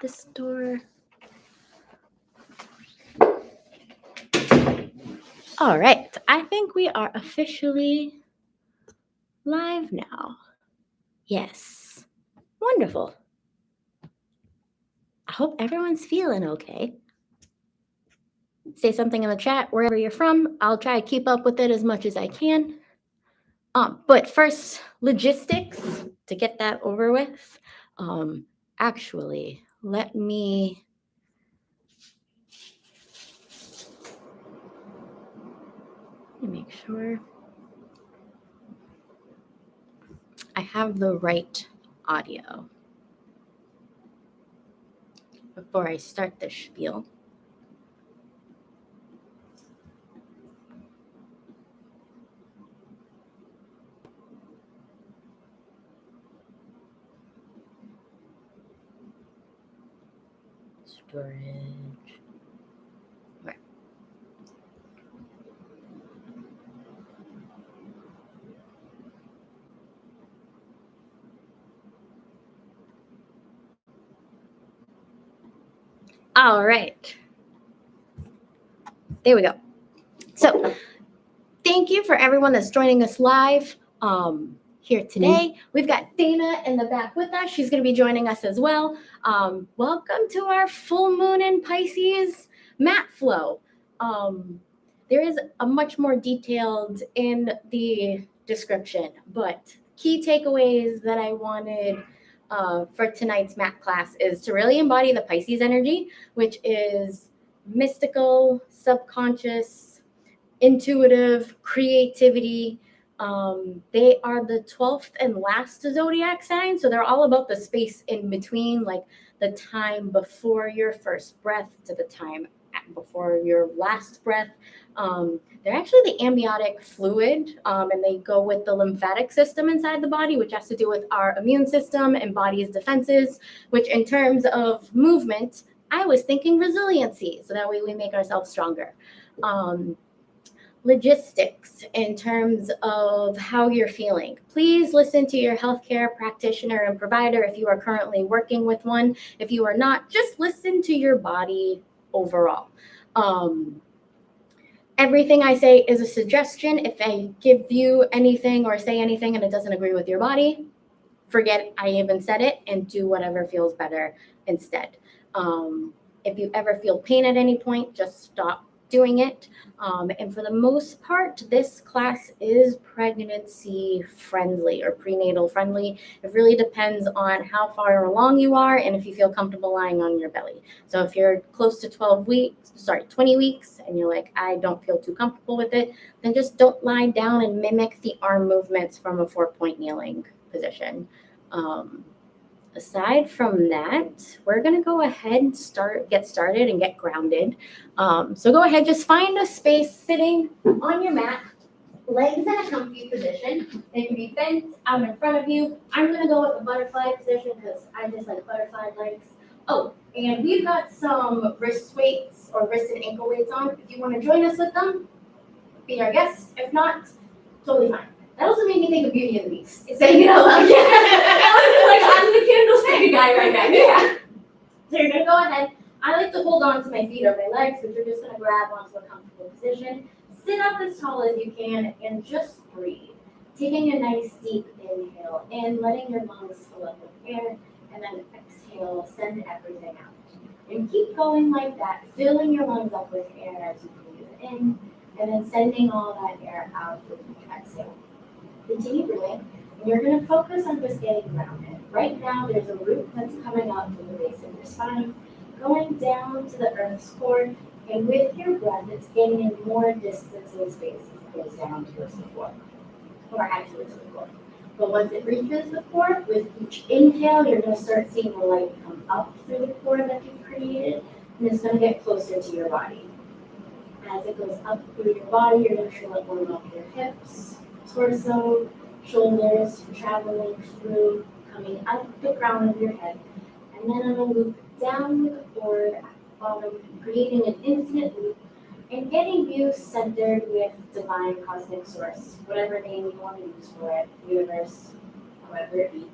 this door. All right, I think we are officially live now. Yes, wonderful. I hope everyone's feeling okay. Say something in the chat wherever you're from. I'll try to keep up with it as much as I can. But first, logistics to get that over with. Actually, let me make sure I have the right audio before I start the spiel. Storage. Okay. All right. There we go. So thank you for everyone that's joining us live here today. We've got Dana in the back with us. She's going to be joining us as well. Welcome to our full moon in Pisces mat flow. There is a much more detailed in the description, but key takeaways that I wanted for tonight's mat class is to really embody the Pisces energy, which is mystical, subconscious, intuitive, creativity. They are the 12th and last zodiac sign. So they're all about the space in between, like the time before your first breath to the time before your last breath. They're actually the amniotic fluid, and they go with the lymphatic system inside the body, which has to do with our immune system and body's defenses, which in terms of movement, I was thinking resiliency. So that way we make ourselves stronger. Logistics in terms of how you're feeling. Please listen to your healthcare practitioner and provider if you are currently working with one. If you are not, just listen to your body overall. Everything I say is a suggestion. If I give you anything or say anything and it doesn't agree with your body, forget I even said it and do whatever feels better instead. If you ever feel pain at any point, just stop doing it. And for the most part, this class is pregnancy friendly or prenatal friendly. It really depends on how far along you are and if you feel comfortable lying on your belly. So if you're close to 20 weeks, and you're like, I don't feel too comfortable with it, then just don't lie down and mimic the arm movements from a 4-point kneeling position. Aside from that, we're going to go ahead and get started and get grounded. So go ahead, just find a space sitting on your mat, legs in a comfy position. They can be bent out in front of you. I'm going to go with the butterfly position because I just like butterfly legs. Oh, and we've got some wrist weights or wrist and ankle weights on. If you want to join us with them, be our guest. If not, totally fine. That also made me think of Beauty and the Beast. Saying it out loud. Like I'm the candlestick guy right now. Yeah. So you're gonna go ahead. I like to hold on to my feet or my legs, but you're just gonna grab onto a comfortable position. Sit up as tall as you can and just breathe. Taking a nice deep inhale in, letting your lungs fill up with air, and then exhale, send everything out. And keep going like that, filling your lungs up with air as you breathe in, and then sending all that air out with each exhale. Continue breathing, and you're going to focus on just getting grounded. Right now, there's a root that's coming up from the base of your spine, going down to the earth's core, and with your breath, it's gaining more distance and space as it goes down towards the floor, or actually to the core. But once it reaches the core, with each inhale, you're going to start seeing the light come up through the core that you've created, and it's going to get closer to your body. As it goes up through your body, you're going to feel it warm up your hips, torso, shoulders, traveling through, coming up the crown of your head, and then it'll loop down the cord at the bottom, creating an infinite loop, and getting you centered with divine cosmic source, whatever name you want to use for it, universe, however it be.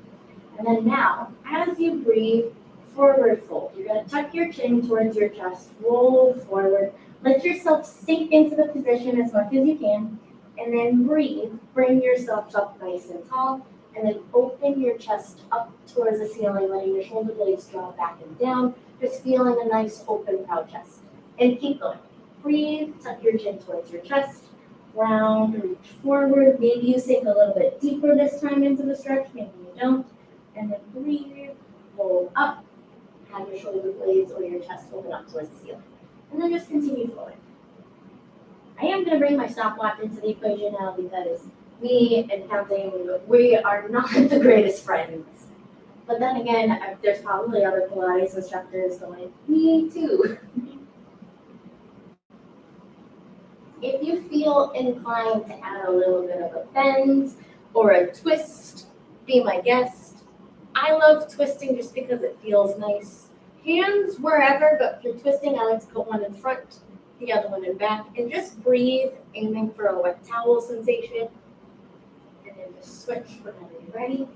And then now, as you breathe, forward fold. You're going to tuck your chin towards your chest, roll forward. Let yourself sink into the position as much as you can, and then breathe. Bring yourself up nice and tall, and then open your chest up towards the ceiling, letting your shoulder blades draw back and down, just feeling a nice open proud chest. And keep going. Breathe, tuck your chin towards your chest, round, reach forward. Maybe you sink a little bit deeper this time into the stretch, maybe you don't. And then breathe, roll up, have your shoulder blades or your chest open up towards the ceiling. And then just continue flowing. I am going to bring my stopwatch into the equation now because me and counting, we are not the greatest friends. But then again, there's probably other Pilates instructors going, me too. If you feel inclined to add a little bit of a bend or a twist, be my guest. I love twisting just because it feels nice. Hands wherever, but if you're twisting, I like to put one in front, the other one in back, and just breathe, aiming for a wet towel sensation. And then just switch whenever you're ready.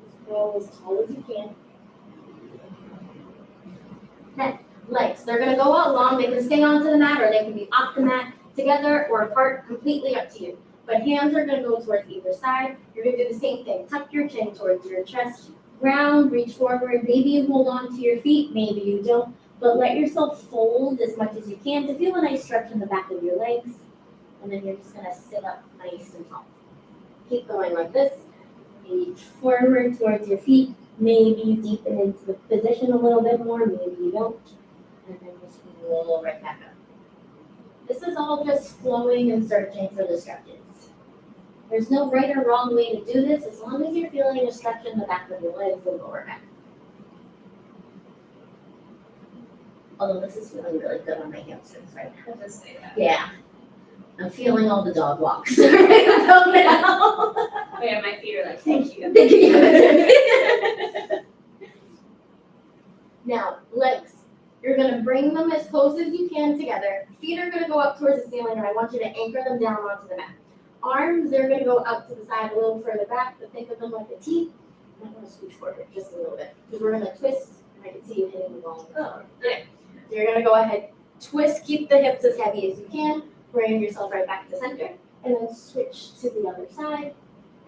Just go as tall as you can. Then, legs, they're going to go out long. They can stay onto the mat or they can be off the mat, together or apart, completely up to you. But hands are going to go towards either side. You're going to do the same thing. Tuck your chin towards your chest. Round, reach forward. Maybe you hold on to your feet. Maybe you don't. But let yourself fold as much as you can to feel a nice stretch in the back of your legs. And then you're just going to sit up nice and tall. Keep going like this. Reach forward towards your feet. Maybe you deepen into the position a little bit more. Maybe you don't. And then just roll right back up. This is all just flowing and searching for the stretches. There's no right or wrong way to do this as long as you're feeling a stretch in the back of your legs and lower back. Although this is feeling really good on my hamstrings right now. I'll just say that. Yeah. I'm feeling all the dog walks right about now. Oh yeah, my feet are like, thank you. Now, legs. You're going to bring them as close as you can together. Feet are going to go up towards the ceiling, and I want you to anchor them down onto the mat. Arms, they're going to go out to the side a little further back, but think of them like a T. I'm going to scooch forward just a little bit because we're going to twist, and I can see you hitting the ball. Oh, okay. So you're going to go ahead, twist, keep the hips as heavy as you can, bring yourself right back to center, and then switch to the other side,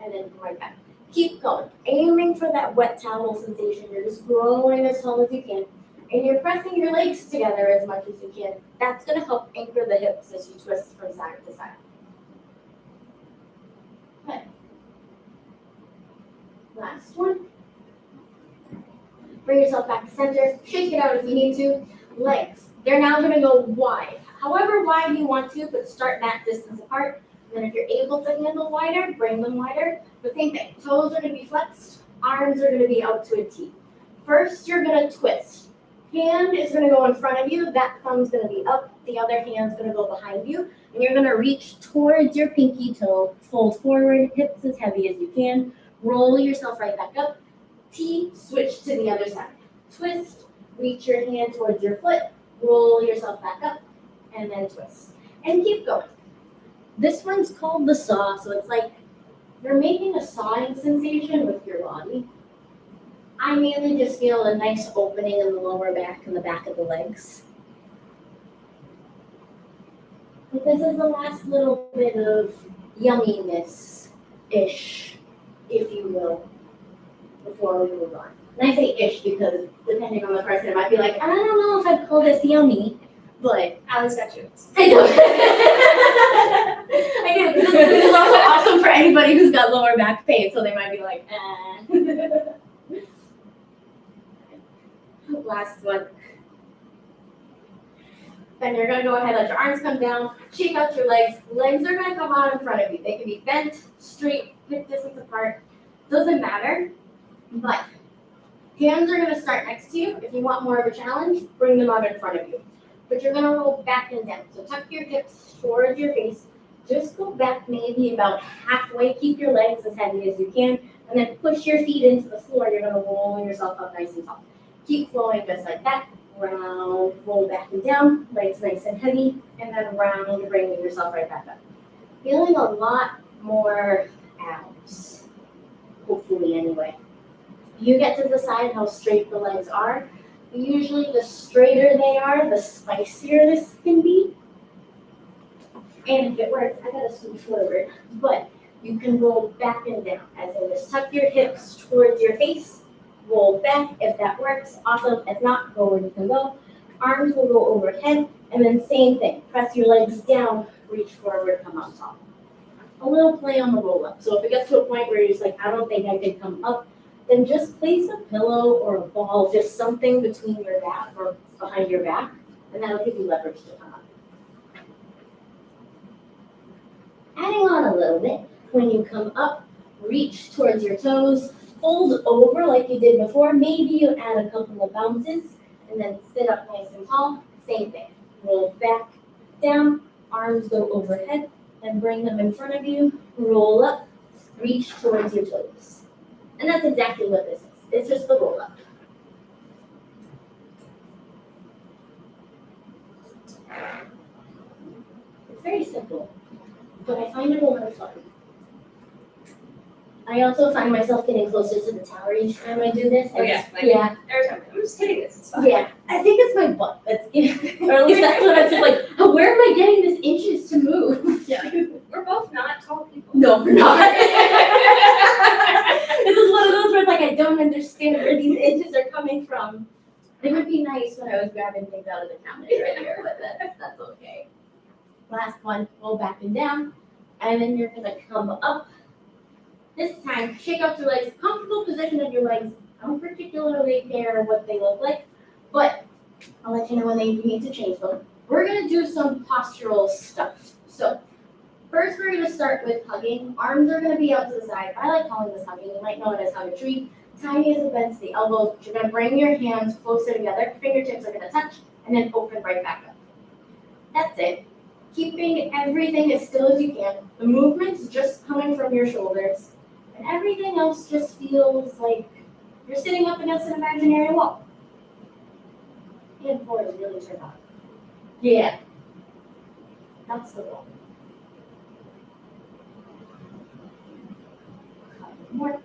and then right back. Keep going, aiming for that wet towel sensation. You're just growing as tall as you can, and you're pressing your legs together as much as you can. That's going to help anchor the hips as you twist from side to side. Okay. Last one. Bring yourself back to center. Shake it out if you need to. Legs. They're now going to go wide. However wide you want to, but start that distance apart. And then if you're able to handle wider, bring them wider. But same thing. Toes are going to be flexed. Arms are going to be out to a T. First, you're going to twist. Hand is going to go in front of you. That thumb's going to be up. The other hand's going to go behind you. And you're going to reach towards your pinky toe. Fold forward, hips as heavy as you can. Roll yourself right back up. T, switch to the other side. Twist, reach your hand towards your foot. Roll yourself back up. And then twist. And keep going. This one's called the saw. So it's like you're making a sawing sensation with your body. I mainly just feel a nice opening in the lower back and the back of the legs. But this is the last little bit of yumminess-ish, if you will, before we move on. And I say ish because depending on the person, it might be like, I don't know if I'd call this yummy, but Alice got you. I do. I do. This is also awesome for anybody who's got lower back pain, so they might be like, Last one. Then you're going to go ahead, let your arms come down, shake out your legs. Legs are going to come out in front of you. They can be bent, straight, hip distance apart. Doesn't matter. But hands are going to start next to you. If you want more of a challenge, bring them out in front of you. But you're going to roll back and down. So tuck your hips towards your face. Just go back maybe about halfway. Keep your legs as heavy as you can. And then push your feet into the floor. You're going to roll yourself up nice and tall. Keep flowing just like that. Round, roll back and down. Legs nice and heavy. And then round, bringing yourself right back up. Feeling a lot more abs. Hopefully anyway. You get to decide how straight the legs are. Usually the straighter they are, the spicier this can be. And if it works, I gotta scoot forward. But you can roll back and down. As in just tuck your hips towards your face, roll back. If that works, awesome. If not, go where you can go. Arms will go overhead, and then same thing. Press your legs down, reach forward, come up top. A little play on the roll up. So if it gets to a point where you're just like, I don't think I could come up, then just place a pillow or a ball, just something between your back or behind your back, and that'll give you leverage to come up. Adding on a little bit, when you come up, reach towards your toes, fold over like you did before. Maybe you add a couple of bounces, and then sit up nice and tall. Same thing. Roll back, down, arms go overhead, and bring them in front of you. Roll up, reach towards your toes. And that's exactly what this is. It's just the roll up. It's very simple, but I find it a lot of fun. I also find myself getting closer to the tower each time I do this. Oh yeah, like, Yeah. every time I'm just hitting this, it's fine. Yeah, I think it's my butt that's, or at least that's what I'm just like, where am I getting this inches to move? Yeah, like, we're both not tall people. No, we're not. This is one of those where it's like, I don't understand where these inches are coming from. It would be nice when I was grabbing things out of the cabinet right here, but that's okay. Last one, roll back and down, and then you're gonna come up. This time, shake out your legs, comfortable position of your legs. I don't particularly care what they look like, but I'll let you know when you need to change them. We're gonna do some postural stuff. So first we're gonna start with hugging. Arms are gonna be out to the side. I like calling this hugging. You might know it as hug a tree. Tiny as it bends the elbows. You're gonna bring your hands closer together. Fingertips are gonna touch and then open right back up. That's it. Keeping everything as still as you can. The movement's just coming from your shoulders. And everything else just feels like you're sitting up against an imaginary wall. Hand 4 is really turned on. Yeah. That's the wall. More.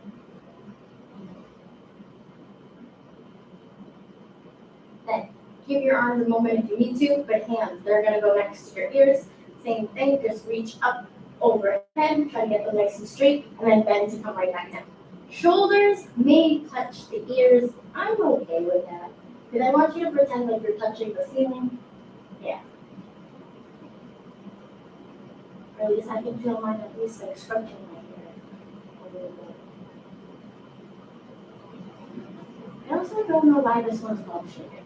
Then give your arms a moment if you need to, but hands, they're gonna go next to your ears. Same thing, just reach up overhead, try to get them nice and straight, and then bend to come right back down. Shoulders may touch the ears. I'm okay with that. Because I want you to pretend like you're touching the ceiling. Yeah. Or at least I can feel mine at least like scrunching my hair a little bit. I also don't know why this one's called shaking.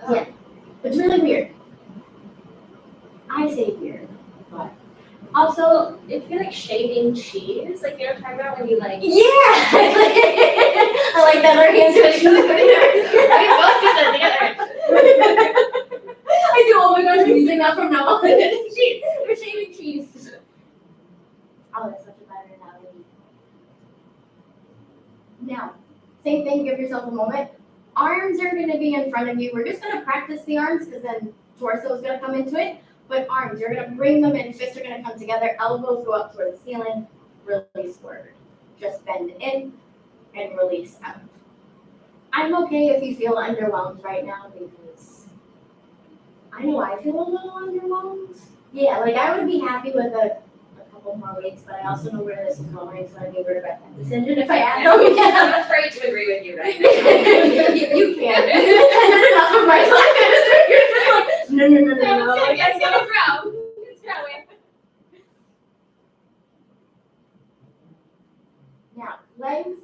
Yeah. It's really weird. I say weird, but Also, if you feel like shaving cheese, like you know what I'm talking about when you like. yeah, I like that our hands are We both do that together. I do. Oh my gosh, I'm using that from now on. Cheese. We're shaving cheese. Oh, that's such a better analogy. Now, same thing. Give yourself a moment. Arms are going to be in front of you. We're just going to practice the arms because then torso is going to come into it. But arms, you're going to bring them in. Fists are going to come together. Elbows go up towards the ceiling. Release forward. Just bend in and release out. I'm okay if you feel underwhelmed right now because I know I feel a little underwhelmed. Yeah, like I would be happy with a couple more weights, but I also know where this is going, so I may regret that decision if I add them. Yeah. I'm afraid to agree with you right now. You can't. That's enough of my life. You're just like, no. It's gonna grow. It's growing. Now, legs.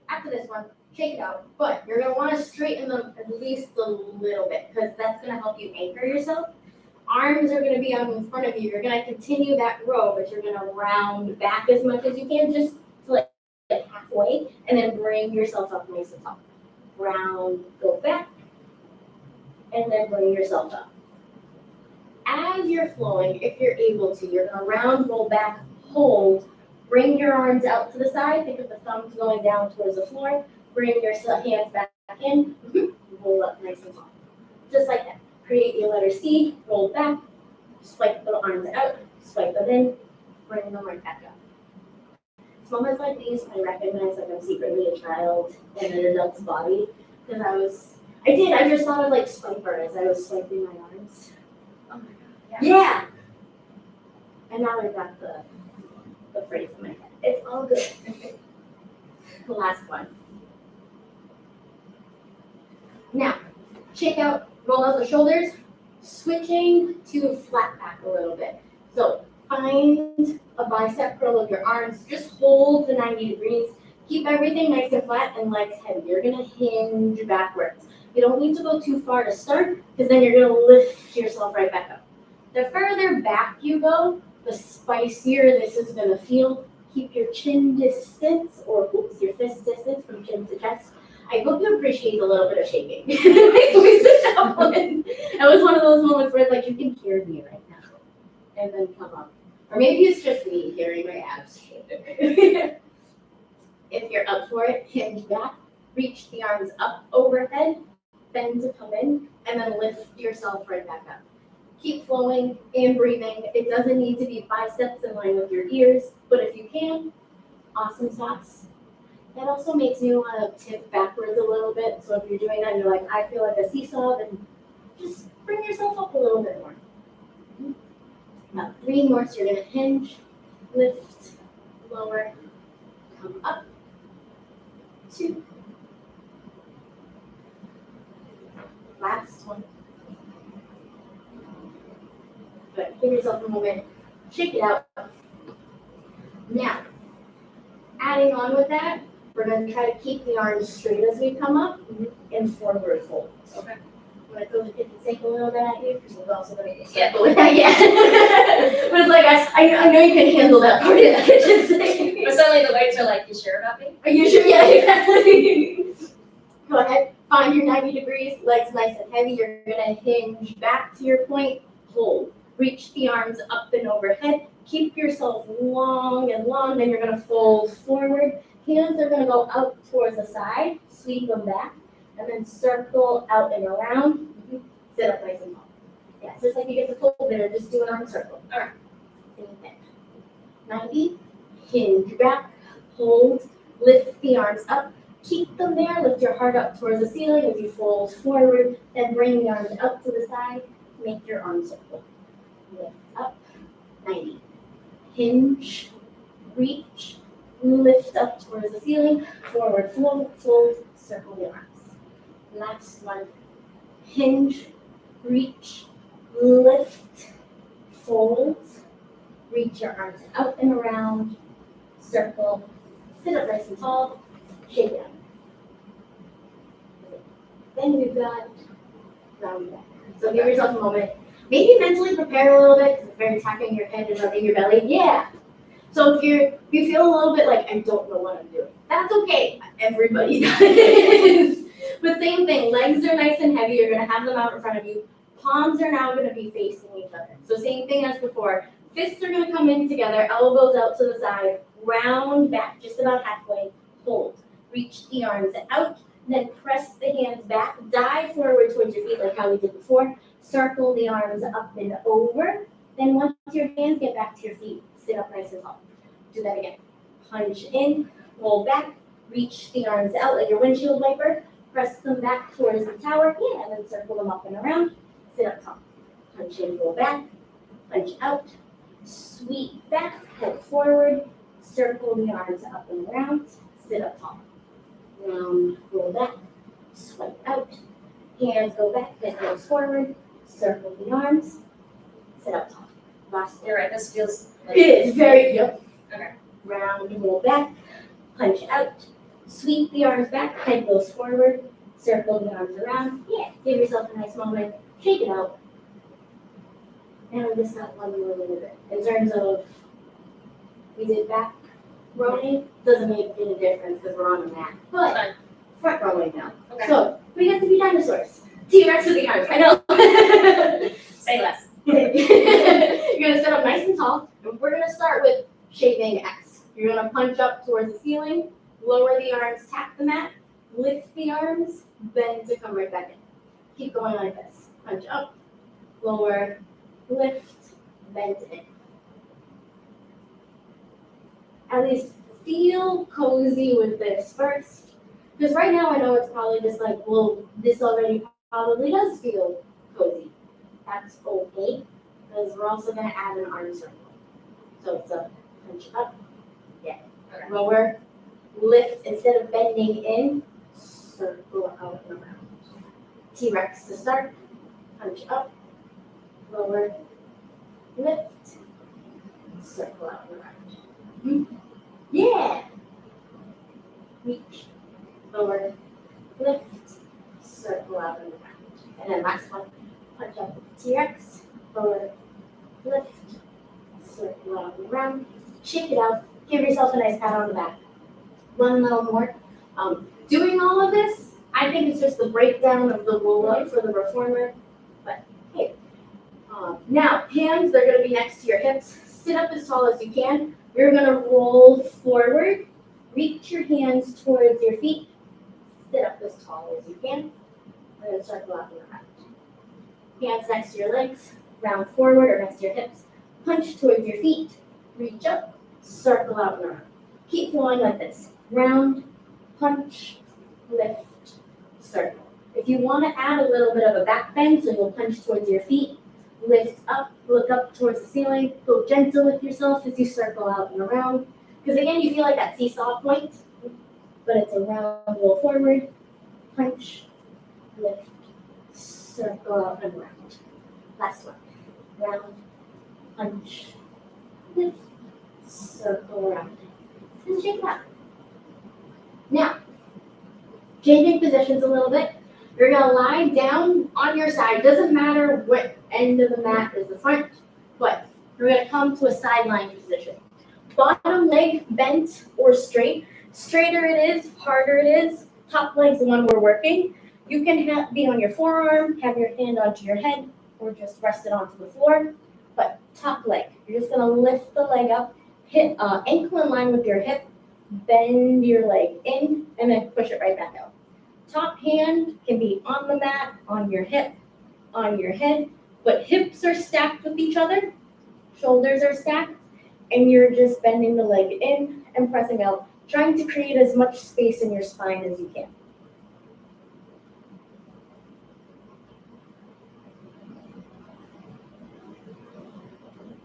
After this one, shake it out. But you're going to want to straighten them at least a little bit because that's going to help you anchor yourself. Arms are going to be out in front of you. You're going to continue that row, but you're going to round back as much as you can, just to like halfway, and then bring yourself up nice and tall. Round, go back, and then bring yourself up. As you're flowing, if you're able to, you're going to round, roll back, hold. Bring your arms out to the side. Think of the thumbs going down towards the floor. Bring your hands back in. Roll up nice and tall. Just like that. Create your letter C. Roll back. Swipe the arms out. Swipe them in. Bring them right back up. moments like these when I recognize like I'm secretly a child in an adult's body. Because I just thought of like swiper as I was swiping my arms. Oh my god. Yeah. And now I got the phrase in my head. It's all good. The last one. Now, shake out, roll out the shoulders, switching to flat back a little bit. So find a bicep curl of your arms, just hold the 90 degrees, keep everything nice and flat and legs heavy. You're gonna hinge backwards. You don't need to go too far to start because then you're gonna lift yourself right back up. The further back you go, the spicier this is gonna feel. Keep your chin distance, or oops, your fist distance from chin to chest. I hope you appreciate a little bit of shaking. It was one of those moments where it's like, you can hear me right now. And then come up. Or maybe it's just me hearing my abs shake. If you're up for it, hinge back, reach the arms up overhead, bend to come in, and then lift yourself right back up. Keep flowing and breathing. It doesn't need to be biceps in line with your ears, but if you can, awesome sauce. That also makes me want to tip backwards a little bit. So if you're doing that and you're like, I feel like a seesaw, then just bring yourself up a little bit more. About 3 more, so you're going to hinge, lift, lower, come up, 2. Last one. Good. Give yourself a moment, shake it out. Now, adding on with that, we're going to try to keep the arms straight as we come up and forward fold. Okay. I'm going to throw the kitchen sink a little bit at you because we're also going to get Yeah. with that. Yeah. But it's like, I know you can handle that part of the kitchen sink. But suddenly the weights are like, you sure about me? Are you sure? Yeah, exactly. Go ahead. Find your 90 degrees, legs nice and heavy. You're going to hinge back to your point, hold. Reach the arms up and overhead. Keep yourself long and long. Then you're going to fold forward. Hands are going to go out towards the side. Sweep them back. And then circle out and around. Sit up nice and tall. Yeah, so just like you get to fold there, just do an arm circle. All right. Same thing. 90. Hinge back. Hold. Lift the arms up. Keep them there. Lift your heart up towards the ceiling as you fold forward. Then bring the arms up to the side. Make your arm circle. Lift up, 90. Hinge, reach, lift up towards the ceiling, forward fold, fold, circle the arms. Last one. Hinge, reach, lift, fold, reach your arms out and around, circle, sit up nice and tall, shake it out. Then we've got round back. So give yourself a moment. Maybe mentally prepare a little bit because it's very tapping your head and rubbing your belly. Yeah. So if you feel a little bit like I don't know what I'm doing, that's okay. Everybody does. But same thing. Legs are nice and heavy. You're gonna have them out in front of you. Palms are now gonna be facing each other. So same thing as before. Fists are gonna come in together. Elbows out to the side. Round back, just about halfway. Hold. Reach the arms out. Then press the hands back. Dive forward towards your feet like how we did before. Circle the arms up and over. Then once your hands get back to your feet, sit up nice and tall. Do that again. Punch in, roll back, reach the arms out like your windshield wiper. Press them back towards the tower. Yeah, and then circle them up and around. Sit up tall. Punch in, roll back, punch out. Sweep back, head forward. Circle the arms up and around. Sit up tall. Round, roll back, swipe out. Hands go back, head goes forward. Circle the arms, sit up tall. Last You're right, this feels like. it is very, yep. Okay. Round, roll back, punch out, sweep the arms back, head goes forward, circle the arms around. Yeah, give yourself a nice moment, shake it out. And we just got one more little bit. In terms of, we did back rolling, doesn't make any difference because we're on a mat. But Fine. front rolling now. Okay. So, we get to be dinosaurs. T-Rex with the arms, I know. Say less. You're gonna sit up nice and tall, and we're gonna start with shaving X. You're gonna punch up towards the ceiling, lower the arms, tap the mat, lift the arms, bend to come right back in. Keep going like this. Punch up, lower, lift, bend in. At least feel cozy with this first. Because right now I know it's probably just like, well, this already probably does feel cozy. That's okay, because we're also going to add an arm circle. So it's a punch up, lower, lift, instead of bending in, circle out and around. T-Rex to start, punch up, lower, lift, circle out and around. Yeah! Reach, lower, lift, circle out and around. And then last one, punch up, T-Rex, lower, lift, circle out and around. Shake it out, give yourself a nice pat on the back. One little more. Doing all of this, I think it's just the breakdown of the roll up for the reformer, but hey. Now, hands, they're gonna be next to your hips. Sit up as tall as you can. You're gonna roll forward, reach your hands towards your feet, sit up as tall as you can, and then circle out and around. Hands next to your legs, round forward or next to your hips, punch towards your feet, reach up, circle out and around. Keep flowing like this. Round, punch, lift, circle. If you want to add a little bit of a back bend, so you'll punch towards your feet, lift up, look up towards the ceiling, go gentle with yourself as you circle out and around. Because again, you feel like that seesaw point, but it's a round roll forward, punch, lift, circle out and around. Last one. Round, punch, lift, circle around. And shake it out. Now, changing positions a little bit. You're gonna lie down on your side. Doesn't matter what end of the mat is the front, but you're gonna come to a sideline position. Bottom leg bent or straight. Straighter it is, harder it is. Top leg's the one we're working. You can be on your forearm, have your hand onto your head, or just rest it onto the floor. But top leg, you're just gonna lift the leg up, hit ankle in line with your hip, bend your leg in, and then push it right back out. Top hand can be on the mat, on your hip, on your head, but hips are stacked with each other, shoulders are stacked, and you're just bending the leg in and pressing out, trying to create as much space in your spine as you can.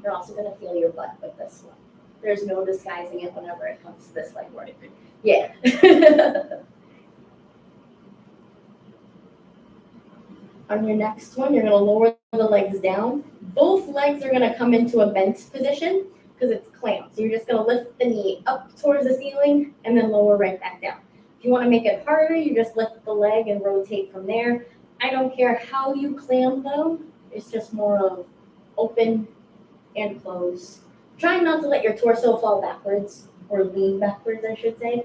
You're also going to feel your butt with this one. There's no disguising it whenever it comes to this leg work. Yeah. On your next one, you're going to lower the legs down. Both legs are going to come into a bent position because it's clamped. So you're just going to lift the knee up towards the ceiling and then lower right back down. If you want to make it harder, you just lift the leg and rotate from there. I don't care how you clam though. It's just more of open and close. Try not to let your torso fall backwards, or lean backwards, I should say.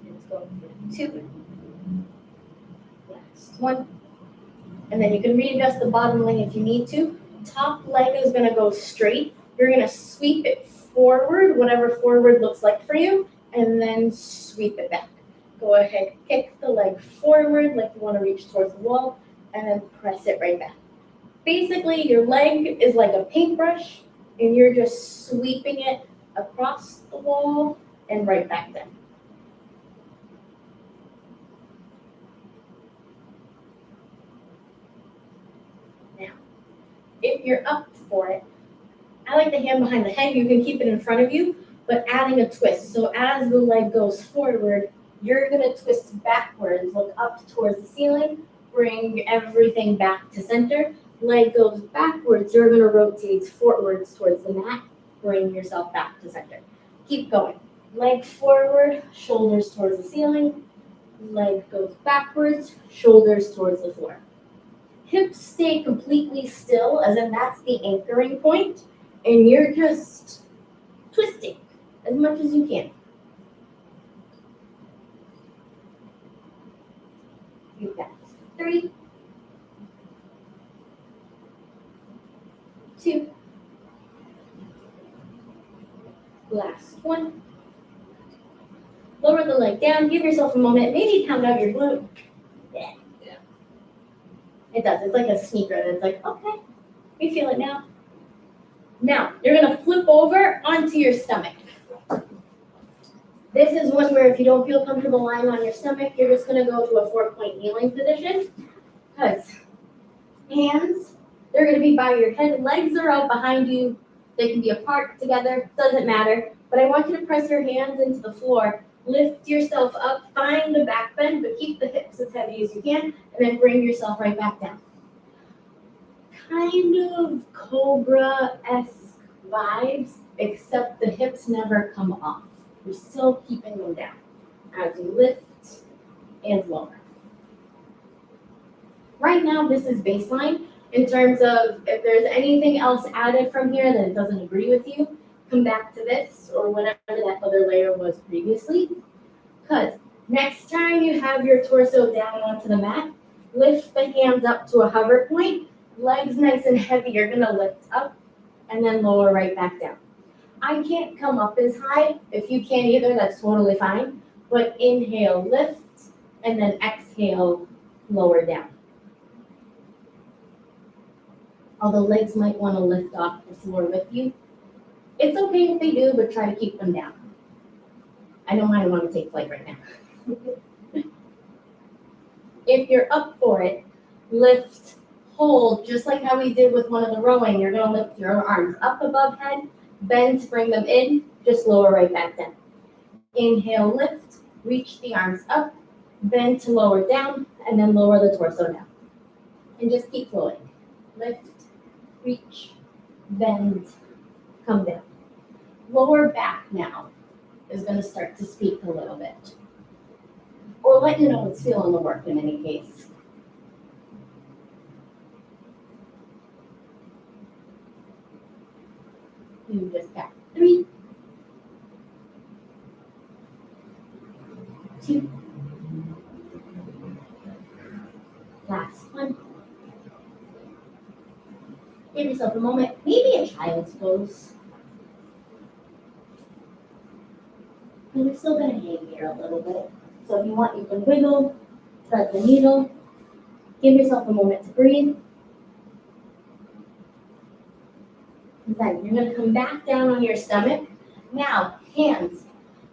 Let's go for 2. Last one. And then you can readjust the bottom leg if you need to. Top leg is going to go straight. You're going to sweep it forward, whatever forward looks like for you, and then sweep it back. Go ahead, kick the leg forward like you want to reach towards the wall, and then press it right back. Basically, your leg is like a paintbrush, and you're just sweeping it across the wall and right back down. Now, if you're up for it, I like the hand behind the head. You can keep it in front of you, but adding a twist. So as the leg goes forward, you're going to twist backwards, look up towards the ceiling, bring everything back to center. Leg goes backwards, you're going to rotate forwards towards the mat, bring yourself back to center. Keep going. Leg forward, shoulders towards the ceiling. Leg goes backwards, shoulders towards the floor. Hips stay completely still, as in that's the anchoring point, and you're just twisting as much as you can. You've got 3, 2, last one. Lower the leg down, give yourself a moment, maybe pound out your glute. Yeah. It does. It's like a sneaker. It's like, okay, we feel it now. Now, you're going to flip over onto your stomach. This is one where if you don't feel comfortable lying on your stomach, you're just going to go to a 4-point kneeling position. Because hands, they're going to be by your head. Legs are out behind you. They can be apart together. Doesn't matter. But I want you to press your hands into the floor. Lift yourself up. Find the back bend, but keep the hips as heavy as you can. And then bring yourself right back down. Kind of cobra-esque vibes, except the hips never come off. You're still keeping them down as you lift and lower. Right now, this is baseline. In terms of if there's anything else added from here that doesn't agree with you, come back to this or whatever that other layer was previously. Because next time you have your torso down onto the mat, lift the hands up to a hover point. Legs nice and heavy, you're gonna lift up and then lower right back down. I can't come up as high. If you can't either, that's totally fine. But inhale, lift, and then exhale, lower down. Although legs might wanna lift off the floor with you. It's okay if they do, but try to keep them down. I know mine wanna take flight right now. If you're up for it, lift, hold, just like how we did with one of the rowing. You're gonna lift your arms up above head, bend to bring them in, just lower right back down. Inhale, lift, reach the arms up, bend to lower down, and then lower the torso down. And just keep flowing. Lift, reach, bend, come down. Lower back now is gonna start to speak a little bit. Or let you know it's feeling the work in any case. You just got 3, 2, last one. Give yourself a moment, maybe a child's pose. And you're still gonna hang here a little bit. So if you want, you can wiggle, thread the needle. Give yourself a moment to breathe. Then you're gonna come back down on your stomach. Now, hands,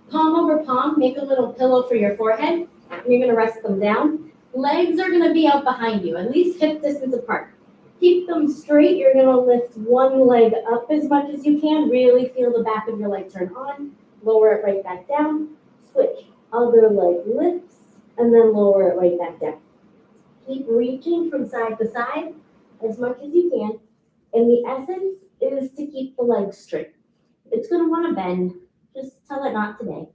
palm over palm, make a little pillow for your forehead. And you're gonna rest them down. Legs are gonna be out behind you, at least hip distance apart. Keep them straight. You're gonna lift one leg up as much as you can. Really feel the back of your leg turn on. Lower it right back down. Switch. Other leg lifts, and then lower it right back down. Keep reaching from side to side as much as you can. And the essence is to keep the legs straight. It's gonna wanna bend. Just tell it not today.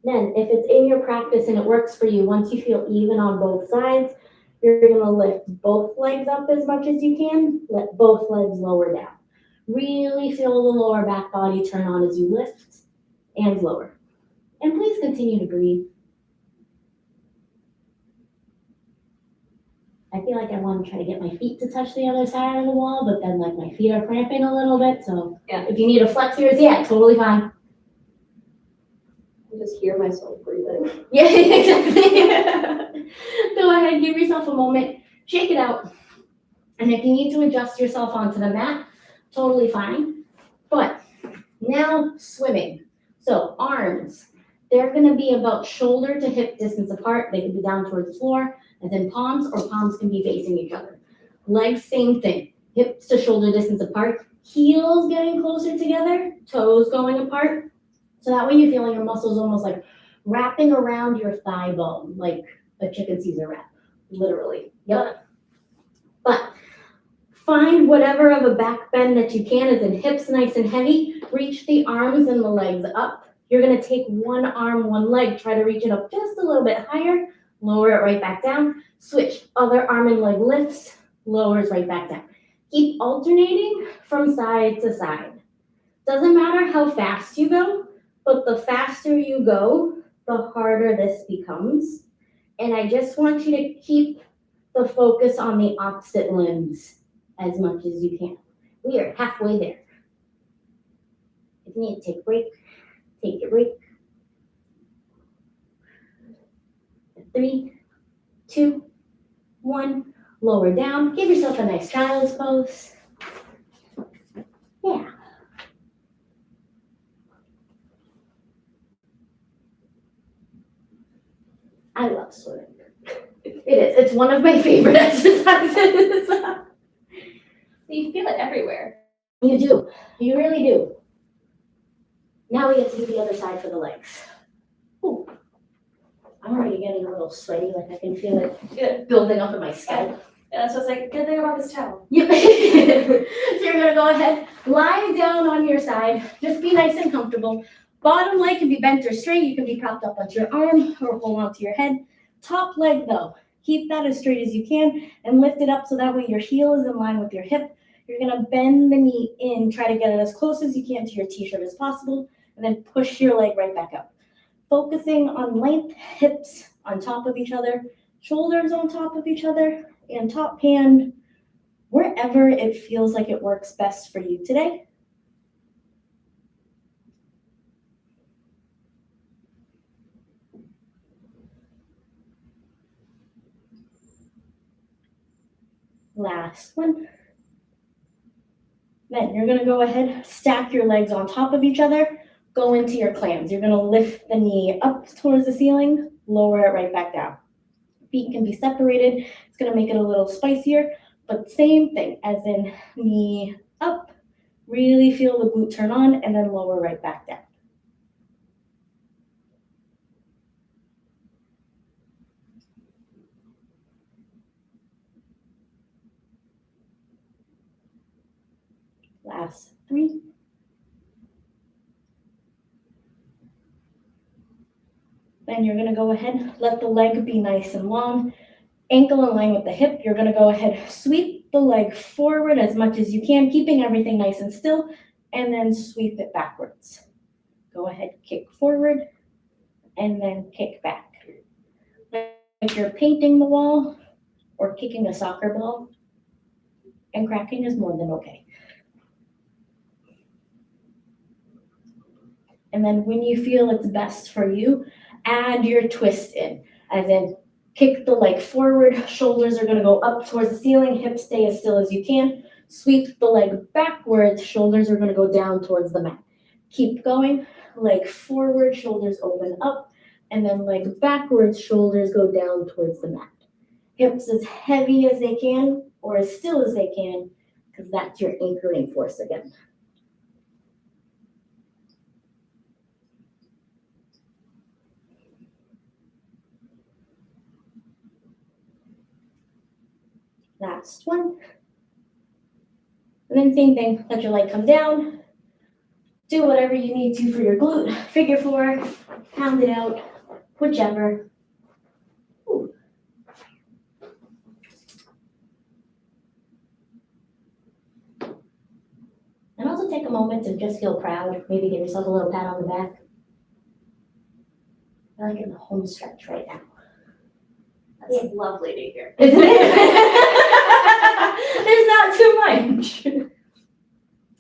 Then, if it's in your practice and it works for you, once you feel even on both sides, you're gonna lift both legs up as much as you can. Let both legs lower down. Really feel the lower back body turn on as you lift and lower. And please continue to breathe. I feel like I want to try to get my feet to touch the other side of the wall, but then like my feet are cramping a little bit. So Yeah. if you need to flex yours, yeah, totally fine. I just hear myself breathing. Yeah, exactly. Go ahead, give yourself a moment, shake it out. And if you need to adjust yourself onto the mat, totally fine. But now swimming. So arms, they're gonna be about shoulder to hip distance apart. They can be down towards the floor, and then palms, or palms can be facing each other. Legs, same thing. Hips to shoulder distance apart. Heels getting closer together, toes going apart. So that way you're feeling your muscles almost like wrapping around your thigh bone, like a chicken Caesar wrap, literally. Yep. But find whatever of a back bend that you can, as in hips nice and heavy. Reach the arms and the legs up. You're gonna take one arm, one leg, try to reach it up just a little bit higher, lower it right back down. Switch, other arm and leg lifts, lowers right back down. Keep alternating from side to side. Doesn't matter how fast you go, but the faster you go, the harder this becomes. And I just want you to keep the focus on the opposite limbs as much as you can. We are halfway there. If you need to take a break, take your break. 3, 2, 1. Lower down. Give yourself a nice child's pose. Yeah. I love swimming. It is. It's one of my favorite exercises. You feel it everywhere. You do. You really do. Now we get to do the other side for the legs. Ooh. I'm already getting a little sweaty, like I can feel it building up in my scalp. Yeah, that's what's like, good thing about this towel. Yep. So you're gonna go ahead, lie down on your side. Just be nice and comfortable. Bottom leg can be bent or straight. You can be propped up onto your arm or hold onto your head. Top leg though, keep that as straight as you can and lift it up so that way your heel is in line with your hip. You're gonna bend the knee in, try to get it as close as you can to your t-shirt as possible, and then push your leg right back up. Focusing on length, hips on top of each other, shoulders on top of each other, and top hand wherever it feels like it works best for you today. Last one. Then you're gonna go ahead, stack your legs on top of each other, go into your clams. You're gonna lift the knee up towards the ceiling, lower it right back down. Feet can be separated. It's gonna make it a little spicier, but same thing as in knee up, really feel the glute turn on, and then lower right back down. Last 3. Then you're gonna go ahead, let the leg be nice and long, ankle in line with the hip. You're gonna go ahead, sweep the leg forward as much as you can, keeping everything nice and still, and then sweep it backwards. Go ahead, kick forward, and then kick back. Like you're painting the wall or kicking a soccer ball, and cracking is more than okay. And then when you feel it's best for you, add your twist in, as in kick the leg forward, shoulders are gonna go up towards the ceiling, hips stay as still as you can, sweep the leg backwards, shoulders are gonna go down towards the mat. Keep going, leg forward, shoulders open up, and then leg backwards, shoulders go down towards the mat. Hips as heavy as they can, or as still as they can, because that's your anchoring force again. Last one. And then same thing, let your leg come down. Do whatever you need to for your glute. Figure 4, pound it out, whichever. Ooh. And also take a moment to just feel proud. Maybe give yourself a little pat on the back. I like in the home stretch right now. That's lovely to hear. Isn't it? There's not too much.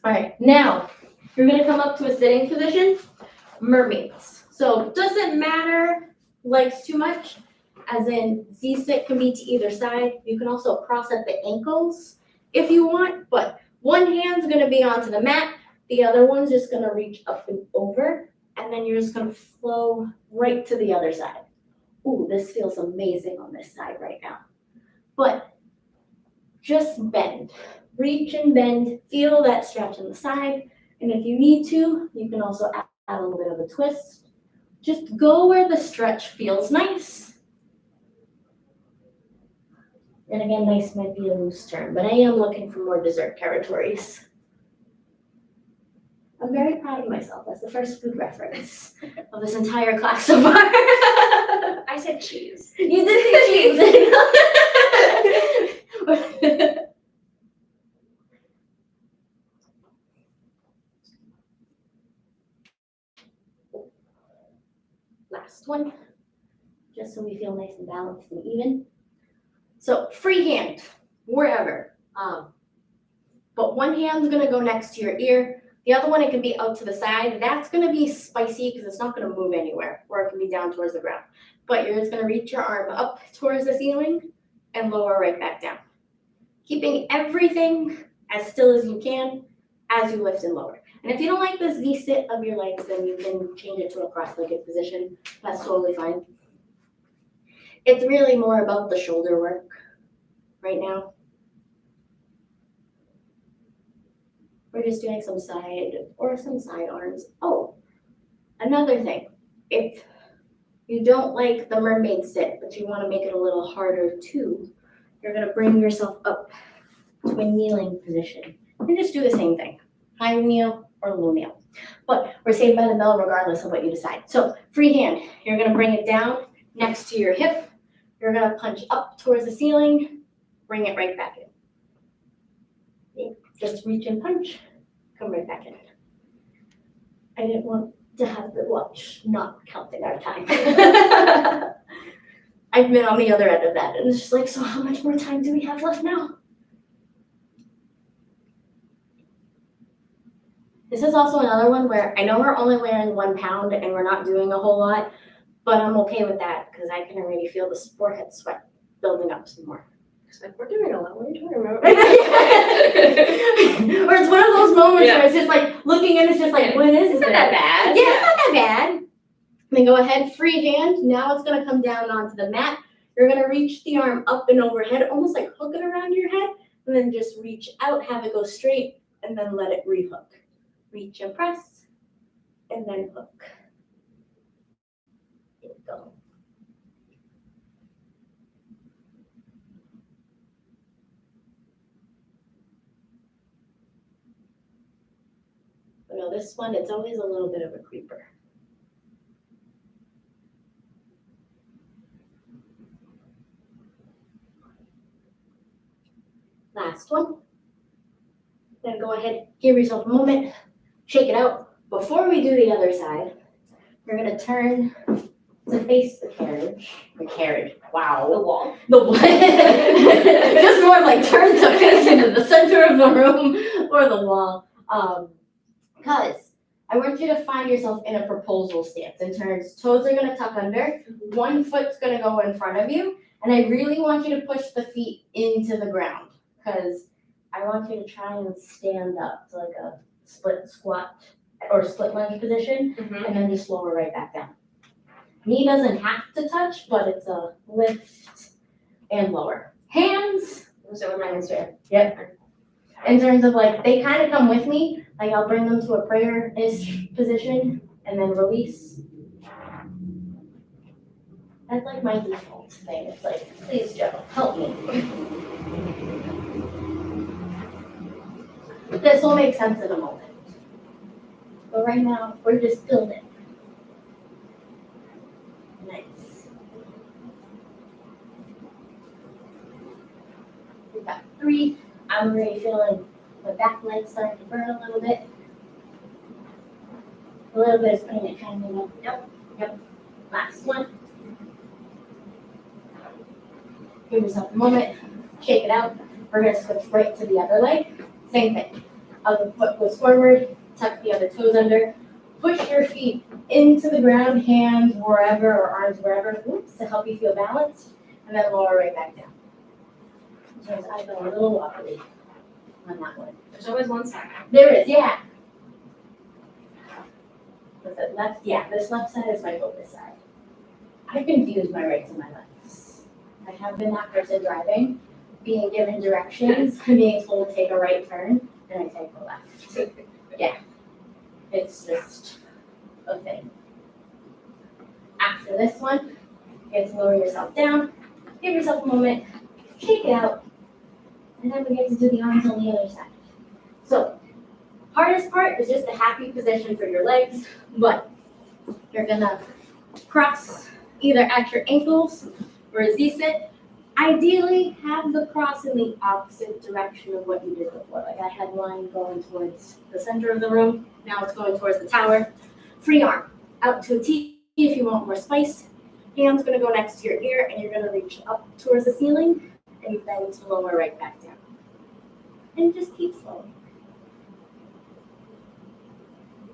All right, now you're gonna come up to a sitting position, mermaids. So doesn't matter legs too much, as in Z-sit can be to either side. You can also cross at the ankles if you want, but one hand's gonna be onto the mat, the other one's just gonna reach up and over, and then you're just gonna flow right to the other side. Ooh, this feels amazing on this side right now. But just bend, reach and bend, feel that stretch on the side. And if you need to, you can also add a little bit of a twist. Just go where the stretch feels nice. And again, nice might be a loose term, but I am looking for more dessert territories. I'm very proud of myself. That's the first food reference of this entire class so far. I said cheese. You did say cheese. Last one, just so we feel nice and balanced and even. So free hand, wherever. But one hand's gonna go next to your ear, The other one, it can be out to the side. That's gonna be spicy because it's not gonna move anywhere, or it can be down towards the ground. But you're just gonna reach your arm up towards the ceiling and lower right back down. Keeping everything as still as you can as you lift and lower. And if you don't like the Z sit of your legs, then you can change it to a cross-legged position. That's totally fine. It's really more about the shoulder work right now. We're just doing some side arms. Oh, another thing. If you don't like the mermaid sit, but you want to make it a little harder too, you're going to bring yourself up to a kneeling position and just do the same thing. High kneel or low kneel. But we're saved by the bell regardless of what you decide. So free hand, you're going to bring it down next to your hip. You're going to punch up towards the ceiling, bring it right back in. Just reach and punch, come right back in. I didn't want to have the watch not counting our time. I've been on the other end of that, and it's just like, so how much more time do we have left now? This is also another one where I know we're only wearing 1 pound and we're not doing a whole lot, but I'm okay with that because I can already feel the forehead sweat building up some more. It's like, we're doing a lot. What are you talking about? Or it's one of those moments where it's just like looking and it's just like, what is It's not that bad. Yeah, it's not that bad. Then go ahead, free hand. Now it's gonna come down onto the mat. You're gonna reach the arm up and overhead, almost like hook it around your head, and then just reach out, have it go straight, and then let it rehook. Reach and press, and then hook. There we go. But no, this one, it's always a little bit of a creeper. Last one. Then go ahead, give yourself a moment, shake it out. Before we do the other side, we're gonna turn to face the carriage. The carriage, wow. The wall. The wall. Just more like turn to face into the center of the room or the wall. Because I want you to find yourself in a proposal stance. In terms, toes are gonna tuck under, one foot's gonna go in front of you, and I really want you to push the feet into the ground. Because I want you to try and stand up to like a split squat or split lunge position, and then just lower right back down. Knee doesn't have to touch, but it's a lift and lower. Hands. So we're hands here. Yep. In terms of like, they kind of come with me. Like I'll bring them to a prayer-ish position and then release. That's like my default thing. It's like, please, Joe, help me. This will make sense in a moment. But right now, we're just building. Nice. We've got 3. I'm already feeling the back leg starting to burn a little bit. A little bit is putting it kind of in. Yep. Last one. Give yourself a moment. Shake it out. We're going to switch right to the other leg. Same thing. Other foot goes forward. Tuck the other toes under. Push your feet into the ground, hands wherever or arms wherever, to help you feel balanced, and then lower right back down. So I've been a little wobbly on that one. There's always one side. There is, yeah. Was it left? Yeah, this left side is my focus side. I confuse my rights and my lefts. I have been that person driving, being given directions, and being told to take a right turn, and I take the left. Yeah. It's just a thing. After this one, you get to lower yourself down, give yourself a moment, shake it out, and then we get to do the arms on the other side. So, hardest part is just the happy position for your legs, but you're gonna cross either at your ankles or a Z-sit. Ideally, have the cross in the opposite direction of what you did before. Like I had mine going towards the center of the room. Now it's going towards the tower. Free arm out to a T if you want more spice. Hand's gonna go next to your ear and you're gonna reach up towards the ceiling and then to lower right back down. And just keep flowing.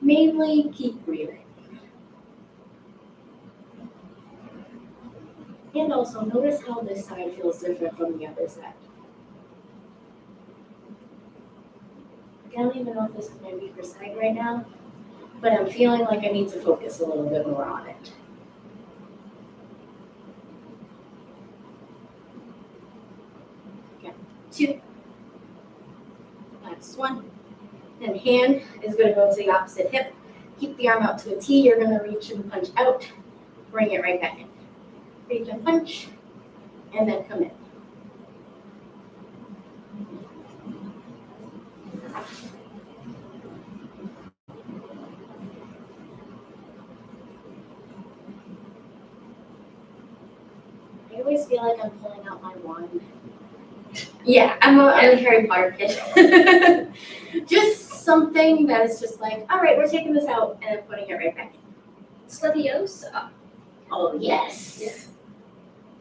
mainly keep breathing. And also notice how this side feels different from the other side. I don't even know if this is my weaker side right now, but I'm feeling like I need to focus a little bit more on it. Okay, 2. Last 1. And hand is going to go to the opposite hip. Keep the arm out to a T. You're going to reach and punch out. Bring it right back in. Reach and punch, and then come in. I always feel like I'm pulling out my wand. Yeah, I'm a Harry Potter kid. Just something that is just like, all right, we're taking this out and putting it right back in. Leviosa. Oh, yes. Yeah.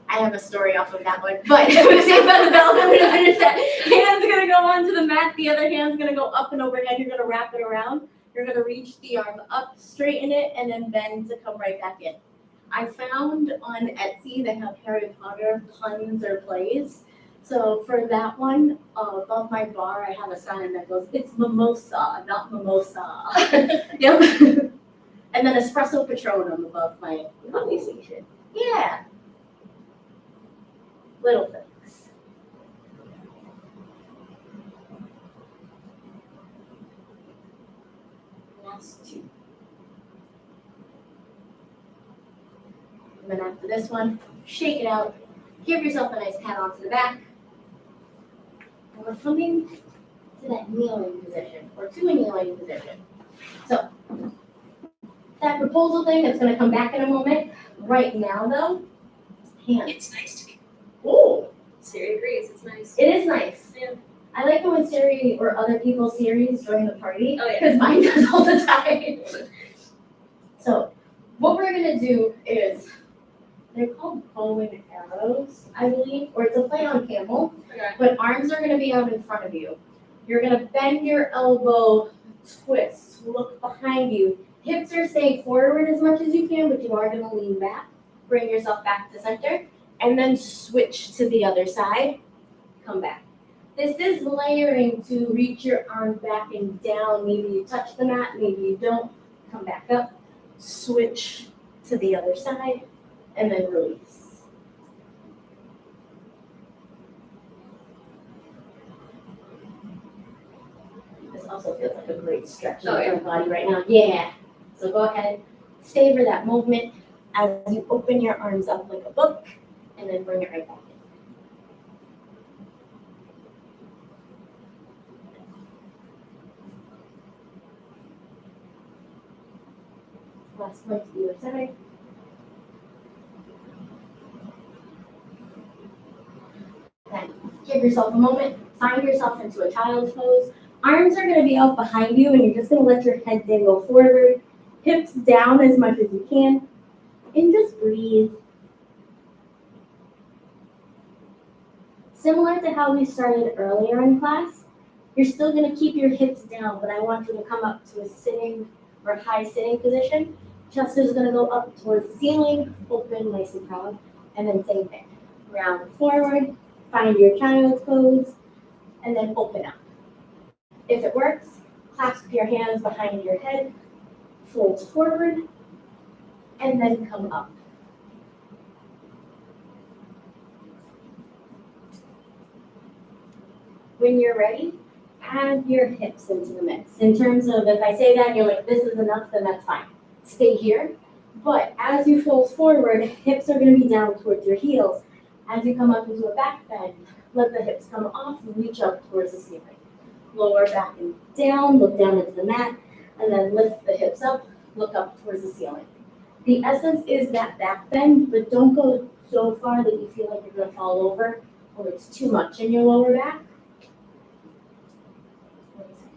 I have a story off of that one, but I'm going to say by the bell, I'm going to finish that. Hand's going to go onto the mat. The other hand's going to go up and overhead. You're going to wrap it around. You're going to reach the arm up, straighten it, and then bend to come right back in. I found on Etsy they have Harry Potter puns or plays. So for that one, above my bar, I have a sign that goes, it's mimosa, not mimosa. Yep. And then espresso patronum above my coffee station. Yeah. Little things. Last 2. And then after this one, shake it out. Give yourself a nice pat onto the back. And we're coming to that kneeling position, or to a kneeling position. So, that proposal thing that's going to come back in a moment. Right now, though, hands. It's nice to be. Oh, Siri agrees. It's nice. it is nice. Yeah. I like it when Siri or other people's Siris join the party. Oh, yeah. Because mine does all the time. So, what we're going to do is, they're called bow and arrows, I believe, or it's a play on camel. Okay. But arms are going to be out in front of you. You're going to bend your elbow, twist, look behind you. Hips are staying forward as much as you can, but you are going to lean back. Bring yourself back to center, and then switch to the other side. Come back. This is layering to reach your arm back and down. Maybe you touch the mat, maybe you don't. Come back up, switch to the other side, and then release. This also feels like a great stretch in your body right now. Yeah. So go ahead, savor that movement as you open your arms up like a book, and then bring it right back in. Last one to the other side. Then give yourself a moment, find yourself into a child's pose. Arms are going to be out behind you, and you're just going to let your head dangle forward, hips down as much as you can, and just breathe. Similar to how we started earlier in class, you're still going to keep your hips down, but I want you to come up to a sitting or high sitting position. Chest is going to go up towards the ceiling, open nice and proud, and then same thing. Round forward, find your child's pose, and then open up. If it works, clasp your hands behind your head, fold forward, and then come up. When you're ready, add your hips into the mix. In terms of if I say that and you're like, this is enough, then that's fine. Stay here. But as you fold forward, hips are going to be down towards your heels. As you come up into a back bend, let the hips come off and reach up towards the ceiling. Lower back and down, look down into the mat, and then lift the hips up, look up towards the ceiling. The essence is that back bend, but don't go so far that you feel like you're going to fall over or it's too much in your lower back.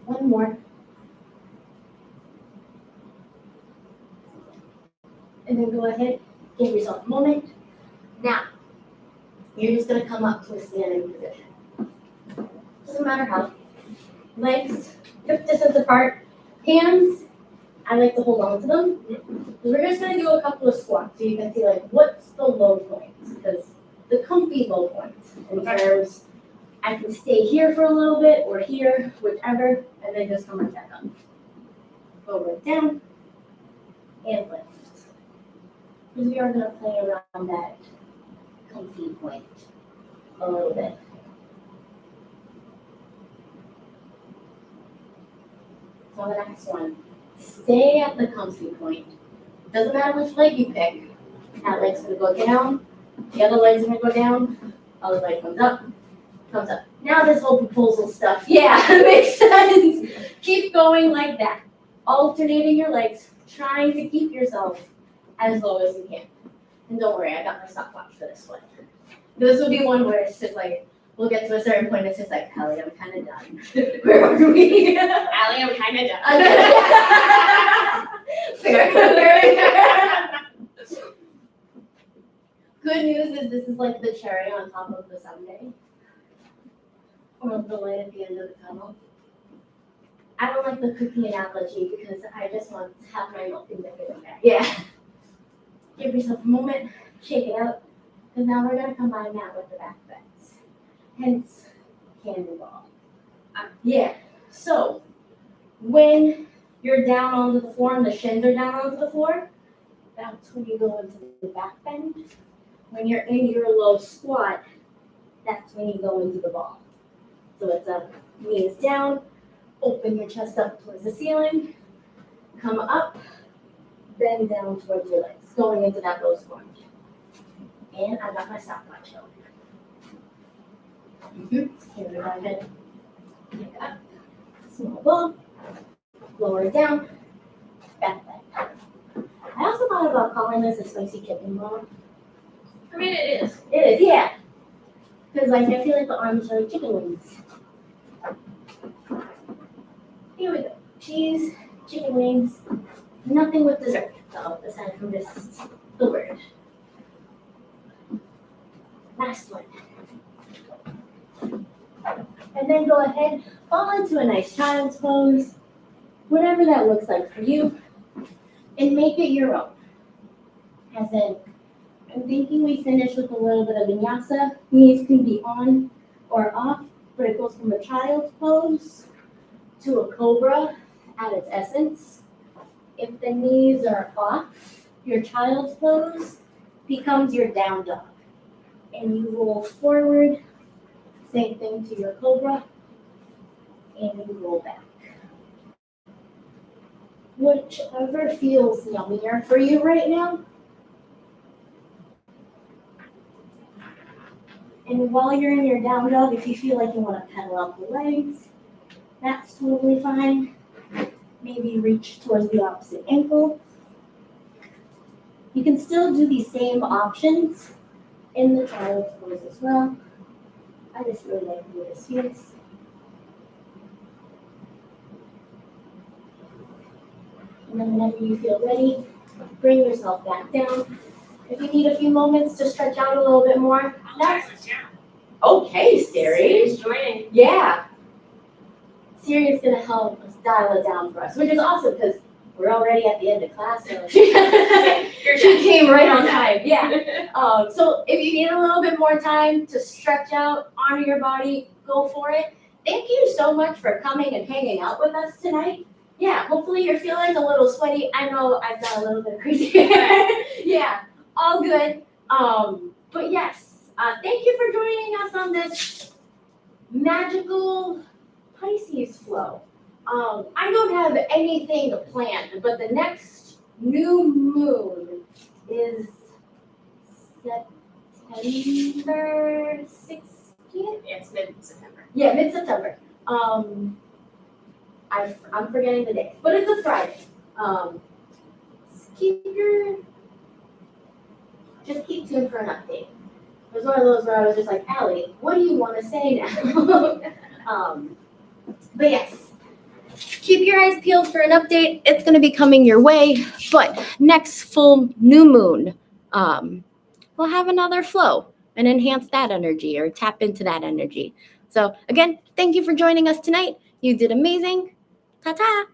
One more. And then go ahead, give yourself a moment. Now, you're just going to come up to a standing position. Doesn't matter how. Legs hip distance apart, hands I like to hold on to them. We're just gonna do a couple of squats so you can see like what's the low point, because the comfy low point in terms I can stay here for a little bit or here, whichever, and then just come right back up. Go right down and lift. Because we are gonna play around that comfy point a little bit. So the next one, stay at the comfy point. Doesn't matter which leg you pick. That leg's gonna go down, the other leg's gonna go down, other leg comes up, comes up. Now this whole proposal stuff, yeah, makes sense. Keep going like that. Alternating your legs, trying to keep yourself as low as you can. And don't worry, I got my stopwatch for this one. This would be one where it's just like, we'll get to a certain point, it's just like, Allie, I'm kind of done. Where are we? Allie, I'm kind of done. Fair, very fair. Good news is this is like the cherry on top of the sundae. Or the light at the end of the tunnel. I don't like the cookie analogy because I just want to have my milk and dip it in there. Yeah. Give yourself a moment, shake it out, because now we're going to combine that with the back bends. Hence, cannonball. Yeah. So, when you're down onto the floor and the shins are down onto the floor, that's when you go into the back bend. When you're in your low squat, that's when you go into the ball. So it's up, knees down, open your chest up towards the ceiling, come up, bend down towards your legs, going into that low squat. And I got my stopwatch going. Here we go ahead. Pick it up, small ball, lower it down, back bend. I also thought about calling this a spicy chicken ball. I mean, it is. It is, yeah. Because like I feel like the arms are like chicken wings. Here we go. Cheese, chicken wings, nothing with dessert, though, aside from just the word. Last one. And then go ahead, fall into a nice child's pose, whatever that looks like for you, and make it your own. As in, I'm thinking we finish with a little bit of vinyasa. Knees can be on or off, but it goes from a child's pose to a cobra at its essence. If the knees are off, your child's pose becomes your down dog. And you roll forward, same thing to your cobra, and you roll back. Whichever feels yummier for you right now. And while you're in your down dog, if you feel like you want to pedal out the legs, that's totally fine. Maybe reach towards the opposite ankle. You can still do these same options in the child's pose as well. I just really like the way this feels. And then whenever you feel ready, bring yourself back down. If you need a few moments to stretch out a little bit more, that's okay, Siri. Siri's joining. Yeah. Siri is going to help us dial it down for us, which is awesome because we're already at the end of class. So she came right on time. Yeah. So if you need a little bit more time to stretch out, honor your body, go for it. Thank you so much for coming and hanging out with us tonight. Yeah, hopefully you're feeling a little sweaty. I know I've got a little bit of crazy hair. Yeah, all good. But yes, thank you for joining us on this magical Pisces flow. I don't have anything planned, but the next new moon is September 16th? It's mid-September. Yeah, mid-September. I'm forgetting the day, but it's a Friday. Just keep tuned for an update. It was one of those where I was just like, Allie, what do you want to say now? But yes, keep your eyes peeled for an update. It's going to be coming your way. But next full new moon, we'll have another flow and enhance that energy or tap into that energy. So again, thank you for joining us tonight. You did amazing. Ta-ta.